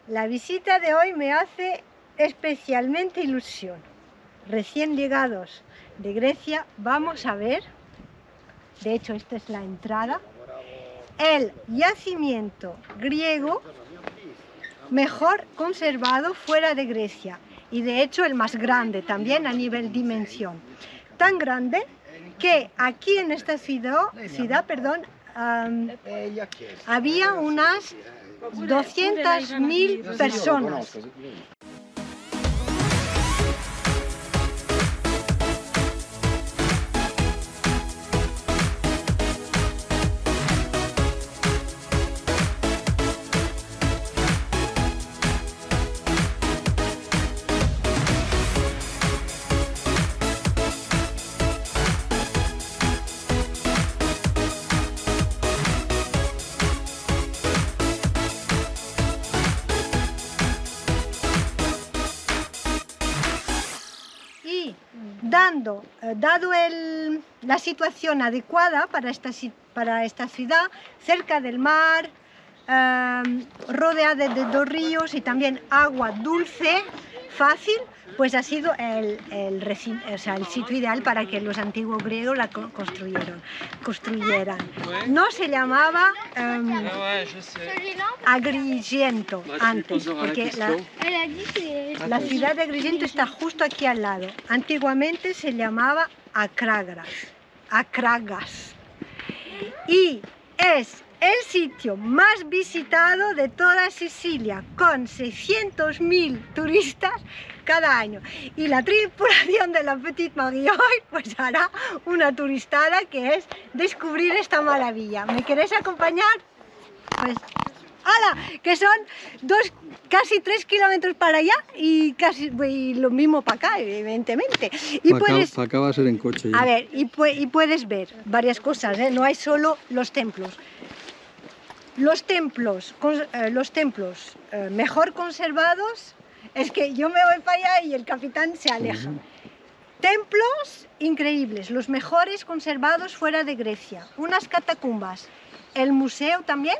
La visita de hoy me hace especialmente ilusión. Recién llegados de Grecia, vamos a ver, de hecho esta es la entrada, el yacimiento griego mejor conservado fuera de Grecia y de hecho el más grande también a nivel dimensión. Tan grande que aquí en esta ciudad había unas 200.000 personas. Dado la situación adecuada para esta ciudad, cerca del mar, rodeada de 2 ríos y también agua dulce, fácil, pues ha sido el sitio ideal para que los antiguos griegos la construyeran. No se llamaba Agrigento antes, porque la ciudad de Agrigento está justo aquí al lado. Antiguamente se llamaba Akragas. Y es el sitio más visitado de toda Sicilia, con 600.000 turistas cada año. Y la tripulación de la Petite Marie hoy pues hará una turistada que es descubrir esta maravilla. ¿Me queréis acompañar? Pues ¡hala! Que son casi 3 kilómetros para allá y lo mismo para acá, evidentemente. Y para acá va a ser en coche ya. A ver, y puedes ver varias cosas, ¿eh? No hay solo los templos. Los templos mejor conservados, es que yo me voy para allá y el capitán se aleja. Templos increíbles, los mejores conservados fuera de Grecia. Unas catacumbas, el museo también,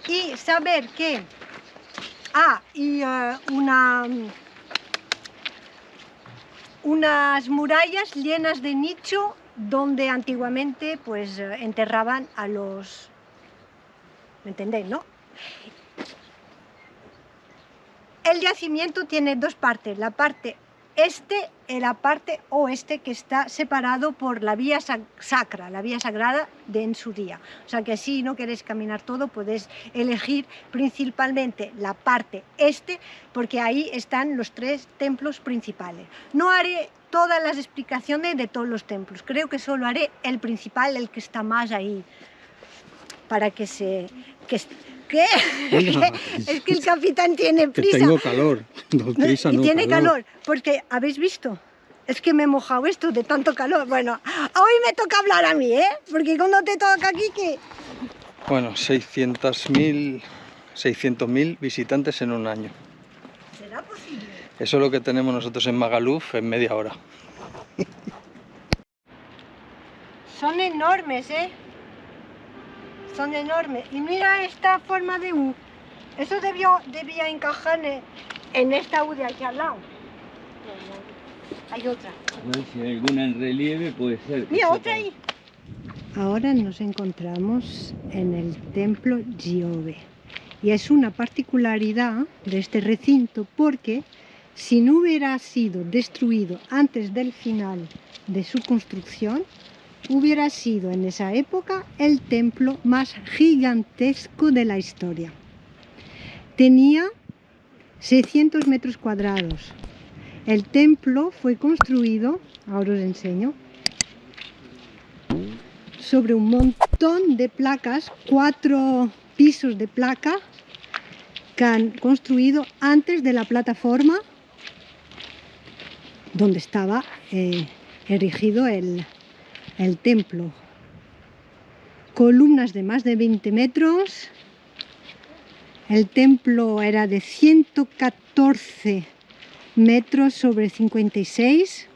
y saber que unas murallas llenas de nicho donde antiguamente pues enterraban a los... ¿Me entendéis, no? El yacimiento tiene 2 partes, la parte este y la parte oeste, que está separado por la vía sacra, la vía sagrada de Ensuria. O sea que si no queréis caminar todo, podéis elegir principalmente la parte este, porque ahí están los 3 templos principales. No haré todas las explicaciones de todos los templos, creo que solo haré el principal, el que está más ahí, para que se... ¿Qué? Es que el capitán tiene prisa. Que tengo calor. No, prisa, y no, tiene calor, porque, ¿habéis visto? Es que me he mojado esto de tanto calor. Bueno, hoy me toca hablar a mí, ¿eh? Porque cuando te toca aquí, ¿qué? Bueno, 600.000 visitantes en un año. ¿Será posible? Eso es lo que tenemos nosotros en Magaluf en media hora. Son enormes, ¿eh? Son enormes. Y mira esta forma de U. Eso debía encajar en esta U de aquí al lado. Hay otra. Si hay alguna en relieve puede ser. Mira, otra ahí. Ahora nos encontramos en el templo Giove. Y es una particularidad de este recinto porque si no hubiera sido destruido antes del final de su construcción, hubiera sido en esa época el templo más gigantesco de la historia. Tenía 600 metros cuadrados. El templo fue construido, ahora os enseño, sobre un montón de placas, 4 pisos de placa que han construido antes de la plataforma donde estaba erigido el templo. Columnas de más de 20 metros. El templo era de 114 metros sobre 56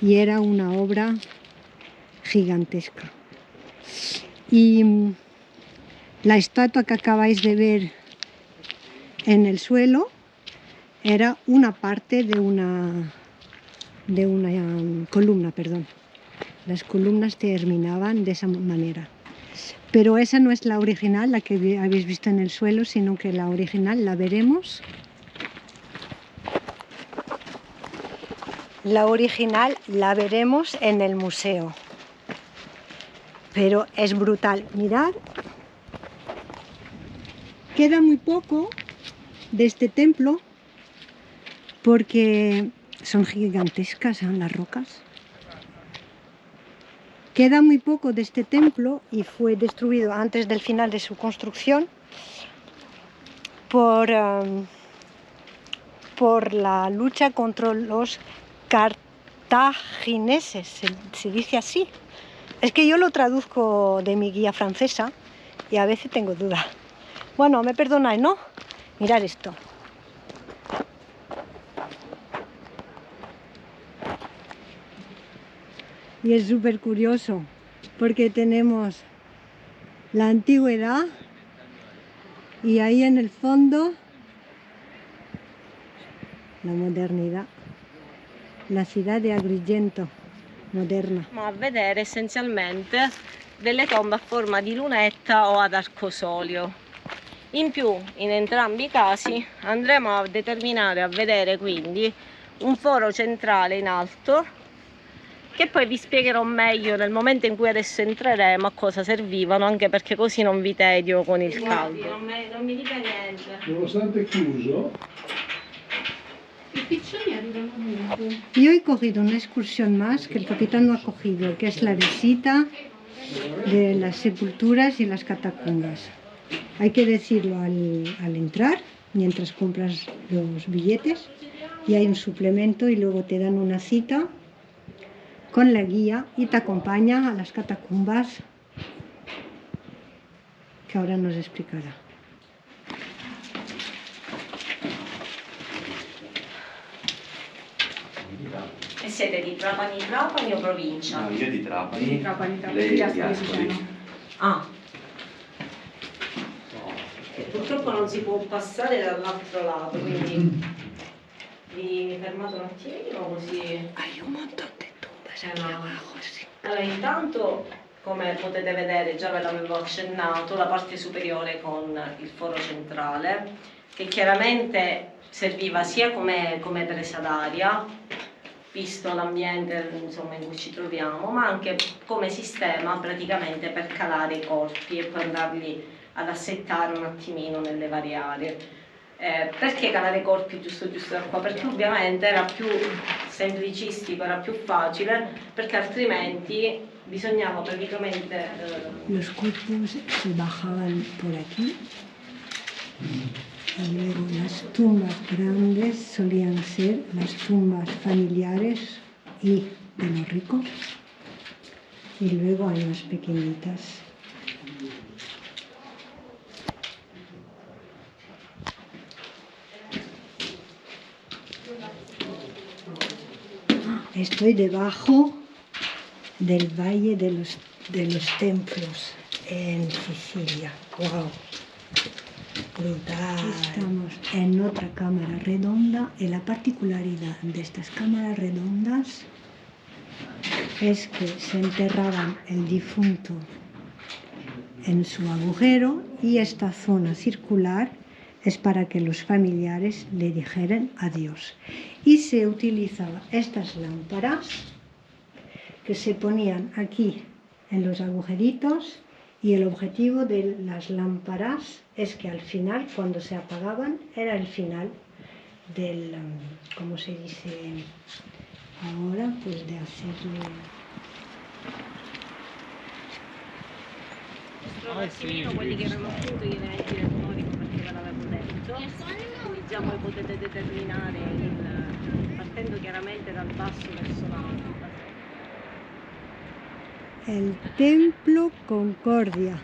y era una obra gigantesca. Y la estatua que acabáis de ver en el suelo era una parte de una columna, perdón. Las columnas terminaban de esa manera. Pero esa no es la original, la que habéis visto en el suelo, sino que la original la veremos. La original la veremos en el museo. Pero es brutal. Mirad. Queda muy poco de este templo porque son gigantescas las rocas. Queda muy poco de este templo y fue destruido antes del final de su construcción por la lucha contra los cartagineses, se dice así. Es que yo lo traduzco de mi guía francesa y a veces tengo dudas. Bueno, me perdonáis, ¿no? Mirad esto. Y es súper curioso porque tenemos la antigüedad y ahí en el fondo la modernità, la città di Agrigento moderna. A vedere essenzialmente delle tombe a forma di lunetta o ad arcosolio. In più, in entrambi i casi andremo a determinare, a vedere quindi un foro centrale in alto, che poi vi spiegherò meglio nel momento in cui adesso entreremo a cosa servivano, anche perché così non vi tedio con il caldo. Non mi dica niente. Nonostante chiuso, I piccioni arrivano dopo. Yo he cogido una excursión más que el capitán no ha cogido, que es la visita de las sepulturas y las catacumbas. Hay que decirlo al entrar, mientras compras los billetes, y hay un suplemento y luego te dan una cita con la guía y te acompaña a las catacumbas que ahora nos explicará. E siete di Trapani o provincia? No, io di Trapani, lei è di Ascoli. Ah. Purtroppo non si può passare dall'altro lato, quindi vi fermate un attimino così. Hay un montón de tumbas aquí abajo, sí. Allora, intanto, come potete vedere, già ve l'avevo accennato, la parte superiore con il foro centrale, che chiaramente serviva sia come presa d'aria, visto l'ambiente insomma in cui ci troviamo, ma anche come sistema praticamente per calare i corpi e poi andarli ad assettare un attimino nelle varie aree. Perché calare i corpi giusto da qua? Perché ovviamente era più semplicistico, era più facile, perché altrimenti bisognava praticamente... Los cuerpos se bajaban por aquí y luego las tumbas grandes solían ser las tumbas familiares y de los ricos, y luego hay más pequeñitas. Estoy debajo del Valle de los Templos en Sicilia. ¡Wow! Brutal. Estamos en otra cámara redonda y la particularidad de estas cámaras redondas es que se enterraban el difunto en su agujero y esta zona circular es para que los familiares le dijeran adiós. Y se utilizaban estas lámparas que se ponían aquí en los agujeritos, y el objetivo de las lámparas es que al final, cuando se apagaban, era el final del, ¿cómo se dice ahora? Pues de hacerlo... Un attimino quelli che erano appunto gli eventi del storico, perché ve l'avevo detto, quindi già voi potete determinare partendo chiaramente dal basso verso l'alto. El Templo Concordia.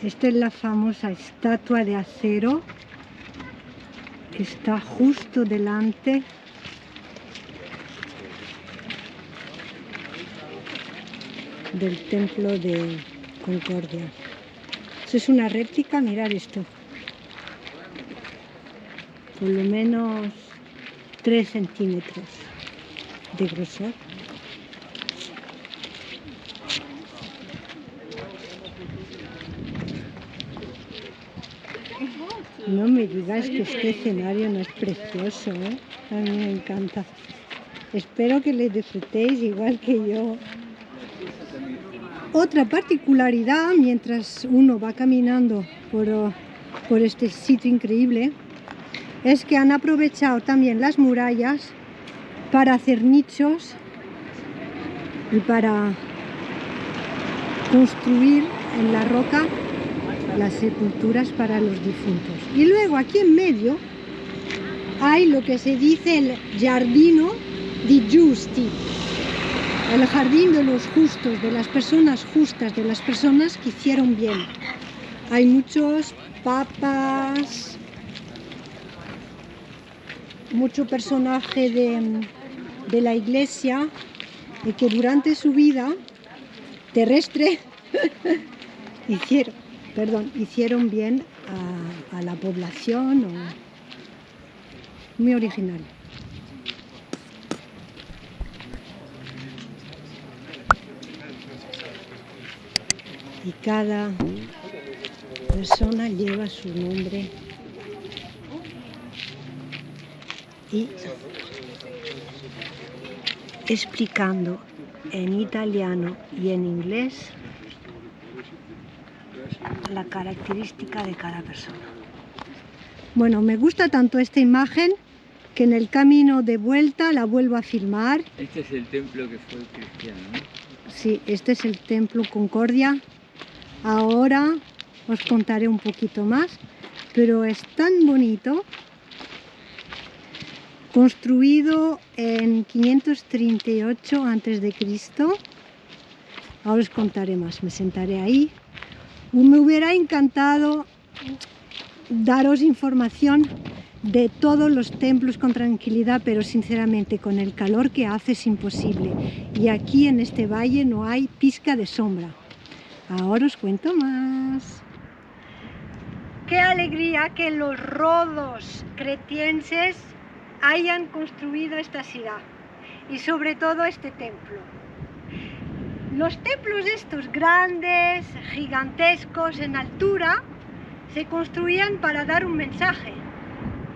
Esta es la famosa estatua de acero que está justo delante del templo de Concordia. Eso es una réplica, mirad esto. Por lo menos 3 centímetros de grosor. No me digáis que este escenario no es precioso, ¿eh? A mí me encanta. Espero que le disfrutéis igual que yo. Otra particularidad, mientras uno va caminando por este sitio increíble, es que han aprovechado también las murallas para hacer nichos y para construir en la roca las sepulturas para los difuntos. Y luego aquí en medio hay lo que se dice el Giardino di Giusti, el jardín de los justos, de las personas justas, de las personas que hicieron bien. Hay muchos papas, mucho personaje de la iglesia que durante su vida terrestre hicieron bien a la población. Muy original. Y cada persona lleva su nombre y explicando en italiano y en inglés la característica de cada persona. Bueno, me gusta tanto esta imagen que en el camino de vuelta la vuelvo a filmar. Este es el templo que fue cristiano, ¿no? Sí, este es el templo Concordia. Ahora os contaré un poquito más, pero es tan bonito. Construido en 538 a.C. Ahora os contaré más, me sentaré ahí. Me hubiera encantado daros información de todos los templos con tranquilidad, pero sinceramente con el calor que hace es imposible. Y aquí en este valle no hay pizca de sombra. Ahora os cuento más. Qué alegría que los rodos cretienses hayan construido esta ciudad y sobre todo este templo. Los templos estos grandes, gigantescos, en altura, se construían para dar un mensaje,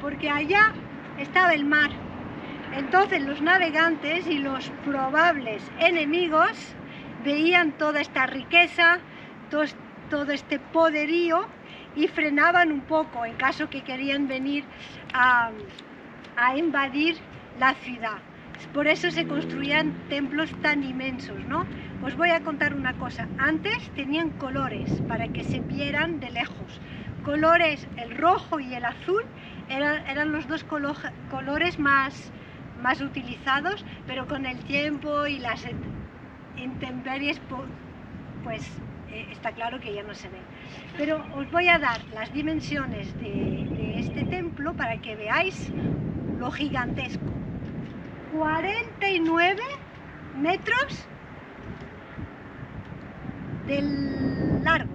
porque allá estaba el mar. Entonces los navegantes y los probables enemigos veían toda esta riqueza, todo este poderío y frenaban un poco en caso que querían venir a invadir la ciudad. Por eso se construían templos tan inmensos, ¿no? Os voy a contar una cosa. Antes tenían colores para que se vieran de lejos. Colores, el rojo y el azul, eran los dos colores más utilizados, pero con el tiempo y las intemperies, pues está claro que ya no se ven. Pero os voy a dar las dimensiones de este templo para que veáis lo gigantesco. 49 metros de largo,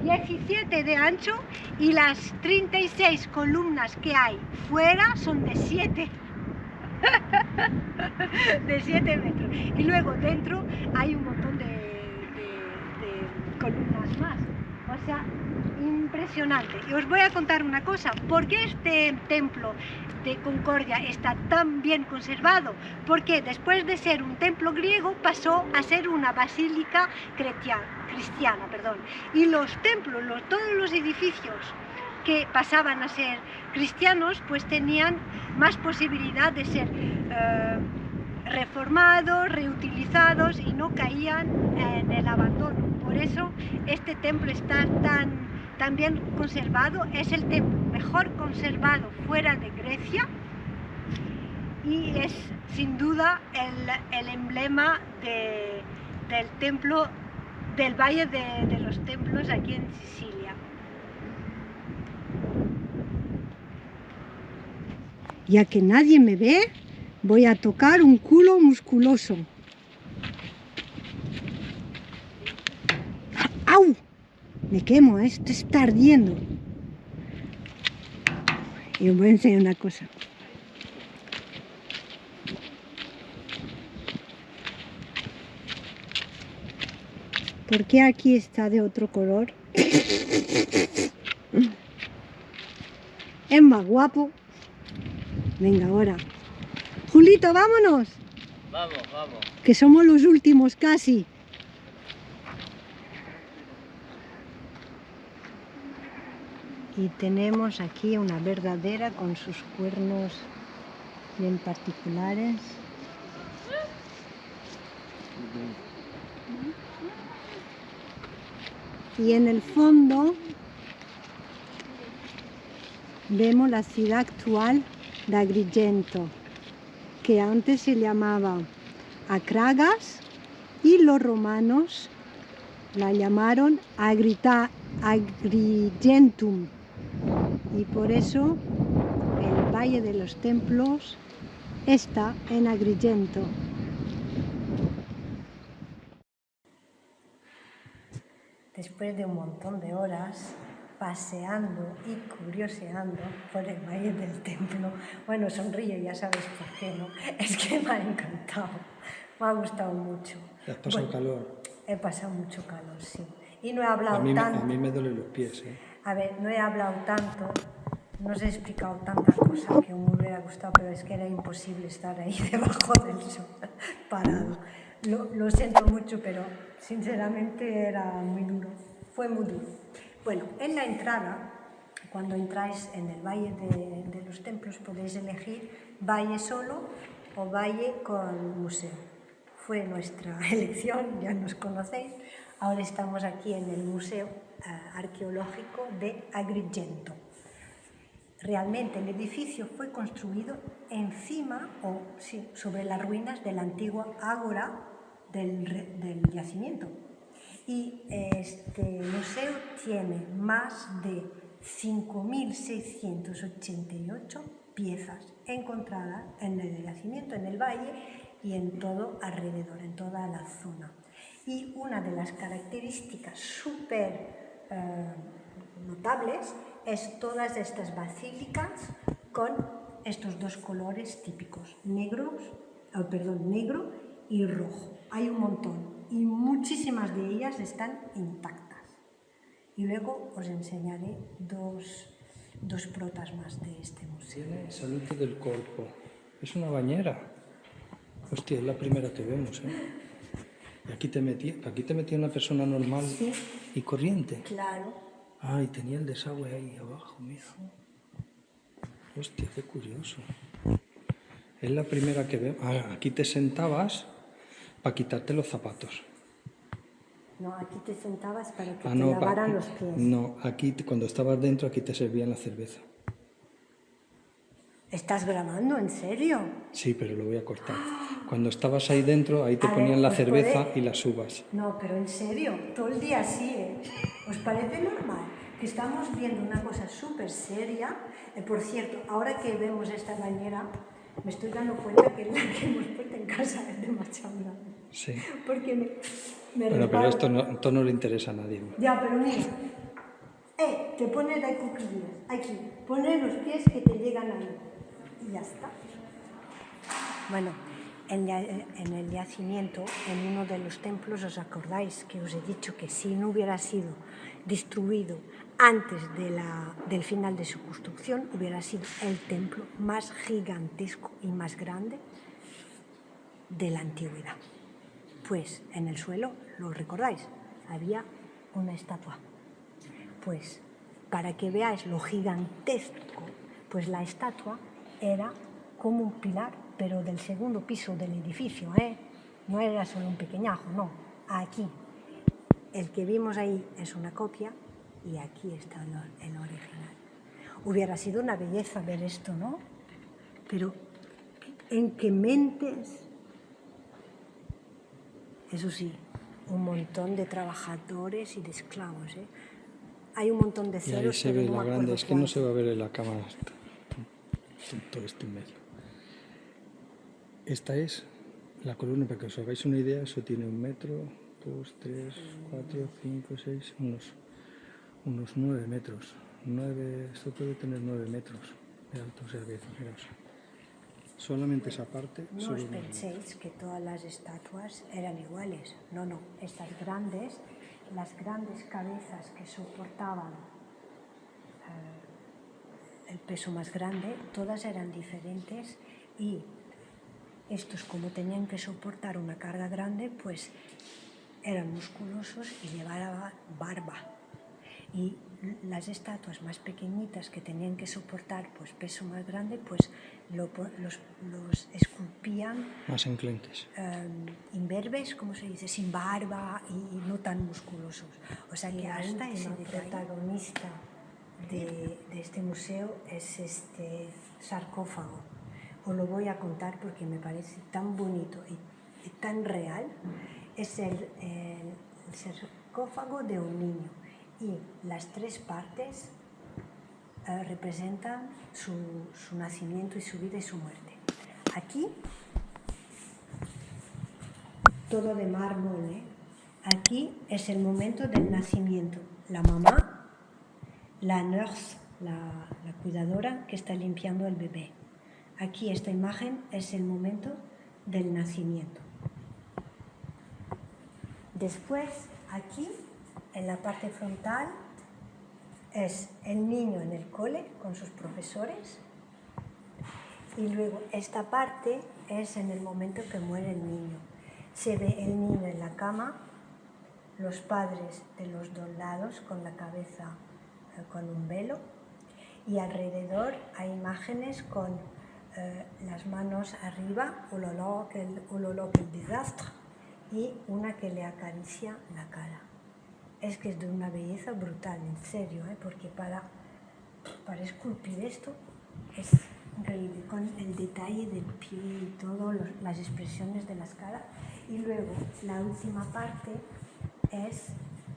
17 de ancho y las 36 columnas que hay fuera son de 7. De 7 metros. Y luego dentro hay un montón de columnas más. O sea, impresionante. Y os voy a contar una cosa. ¿Por qué este templo de Concordia está tan bien conservado? Porque después de ser un templo griego pasó a ser una basílica cristiana. Y los templos, todos los edificios que pasaban a ser cristianos, pues tenían más posibilidad de ser reformados, reutilizados y no caían en el abandono. Por eso este templo está tan bien conservado, es el templo mejor conservado fuera de Grecia y es sin duda el emblema del templo del Valle de los Templos aquí en Sicilia. Ya que nadie me ve, voy a tocar un culo musculoso. Me quemo, esto está ardiendo. Y os voy a enseñar una cosa. ¿Por qué aquí está de otro color? Es más guapo. Venga, ahora. Julito, vámonos. Vamos, vamos. Que somos los últimos casi. Y tenemos aquí una verdadera con sus cuernos bien particulares. Y en el fondo vemos la ciudad actual de Agrigento, que antes se llamaba Akragas y los romanos la llamaron Agrigentum. Y por eso el Valle de los Templos está en Agrigento. Después de un montón de horas paseando y curioseando por el Valle del Templo, bueno, sonrío, ya sabes por qué, ¿no? Es que me ha encantado, me ha gustado mucho. ¿Has pasado calor? He pasado mucho calor, sí. Y no he hablado tanto. A mí me duelen los pies, ¿eh? A ver, no he hablado tanto, no os he explicado tanta cosa que me hubiera gustado, pero es que era imposible estar ahí debajo del sol, parado. Lo siento mucho, pero sinceramente era muy duro, fue muy duro. Bueno, en la entrada, cuando entráis en el Valle de los Templos, podéis elegir valle solo o valle con museo. Fue nuestra elección, ya nos conocéis. Ahora estamos aquí en el Museo Arqueológico de Agrigento. Realmente el edificio fue construido encima, sobre las ruinas de la antigua ágora del yacimiento. Y este museo tiene más de 5.688 piezas encontradas en el yacimiento, en el valle y en todo alrededor, en toda la zona. Y una de las características súper notables es todas estas basílicas con estos dos colores típicos, negro y rojo. Hay un montón y muchísimas de ellas están intactas. Y luego os enseñaré dos protas más de este museo. Tiene salud del cuerpo. Es una bañera. Hostia, es la primera que vemos, ¿eh? Y aquí te metía una persona normal, sí, y corriente. Claro. Ah, y tenía el desagüe ahí abajo, mira. Hostia, qué curioso. Es la primera que vemos. Ah, aquí te sentabas para quitarte los zapatos. No, aquí te sentabas para que te lavaran los pies. No, aquí cuando estabas dentro, aquí te servían la cerveza. ¿Estás grabando? ¿En serio? Sí, pero lo voy a cortar. Cuando estabas ahí dentro, ahí te ponían la cerveza y las uvas. No, pero en serio, todo el día así, ¿eh? ¿Os parece normal? Que estamos viendo una cosa súper seria. Por cierto, ahora que vemos esta bañera, me estoy dando cuenta que la que hemos puesto en casa es demasiado grande. Sí. Porque me bueno, pero esto no le interesa a nadie. Ya, pero mira. Te pones las cuclillas, aquí. Pones los pies que te llegan ahí. Y ya está. Bueno, en el yacimiento, en uno de los templos, ¿os acordáis que os he dicho que si no hubiera sido destruido antes del final de su construcción, hubiera sido el templo más gigantesco y más grande de la antigüedad? Pues en el suelo, ¿lo recordáis? Había una estatua. Pues para que veáis lo gigantesco, pues la estatua era como un pilar, pero del segundo piso del edificio, ¿eh? No era solo un pequeñajo, no. Aquí, el que vimos ahí es una copia y aquí está el original. Hubiera sido una belleza ver esto, ¿no? Pero, ¿en qué mentes? Eso sí, un montón de trabajadores y de esclavos, ¿eh? Hay un montón de ceros. Y ahí se ve la grande, es que no se va a ver en la cámara todo esto en medio. Esta es la columna, para que os hagáis una idea, eso tiene 1 metro, 2, 3, 4, 5, 6, unos unos 9 metros. Esto puede tener 9 metros de alto, o sea que fijaros. Solamente esa parte. No solo os 9 penséis que todas las estatuas eran iguales. No, no. Estas grandes, las grandes cabezas que soportaban el peso más grande, todas eran diferentes y estos, como tenían que soportar una carga grande, pues eran musculosos y llevaban barba. Y las estatuas más pequeñitas que tenían que soportar pues peso más grande, pues los esculpían más enclenques. imberbes, como se dice, sin barba y no tan musculosos. O sea que hasta ese protagonista de este museo es este sarcófago. Os lo voy a contar porque me parece tan bonito y tan real. Es el sarcófago de un niño y las tres partes representan su nacimiento y su vida y su muerte. Aquí, todo de mármol, ¿eh? Aquí es el momento del nacimiento. La mamá, la nurse, la cuidadora que está limpiando al bebé. Aquí esta imagen es el momento del nacimiento. Después, aquí, en la parte frontal, es el niño en el cole con sus profesores y luego esta parte es en el momento que muere el niño. Se ve el niño en la cama, los padres de los dos lados con la cabeza con un velo y alrededor hay imágenes con las manos arriba, ololó que el desastre, y una que le acaricia la cara. Es que es de una belleza brutal, en serio, porque para esculpir esto es increíble, con el detalle del pie y todo, las expresiones de las caras. Y luego la última parte es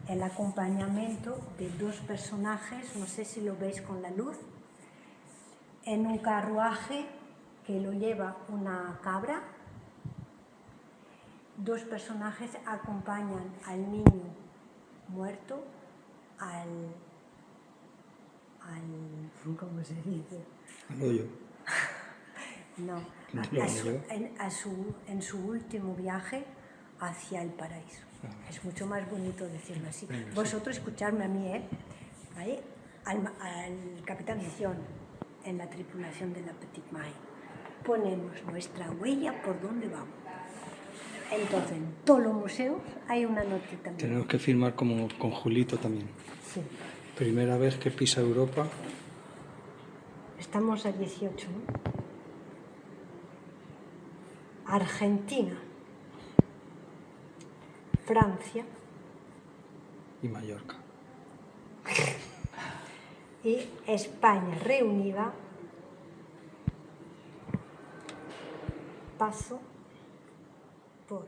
el acompañamiento de dos personajes, no sé si lo veis con la luz, en un carruaje que lo lleva una cabra. Dos personajes acompañan al niño muerto ¿cómo se dice? Al hoyo. No, en su último viaje hacia el paraíso. Es mucho más bonito decirlo así. Vosotros escuchadme a mí, ahí, al capitán Mission, en la tripulación de la Petite Marie. Ponemos nuestra huella por dónde vamos. Entonces, en todos los museos hay una notita también. Tenemos que firmar como con Julito también. Sí. Primera vez que pisa Europa. Estamos a 18, ¿no? Argentina, Francia Y Mallorca. y España reunida. Paso por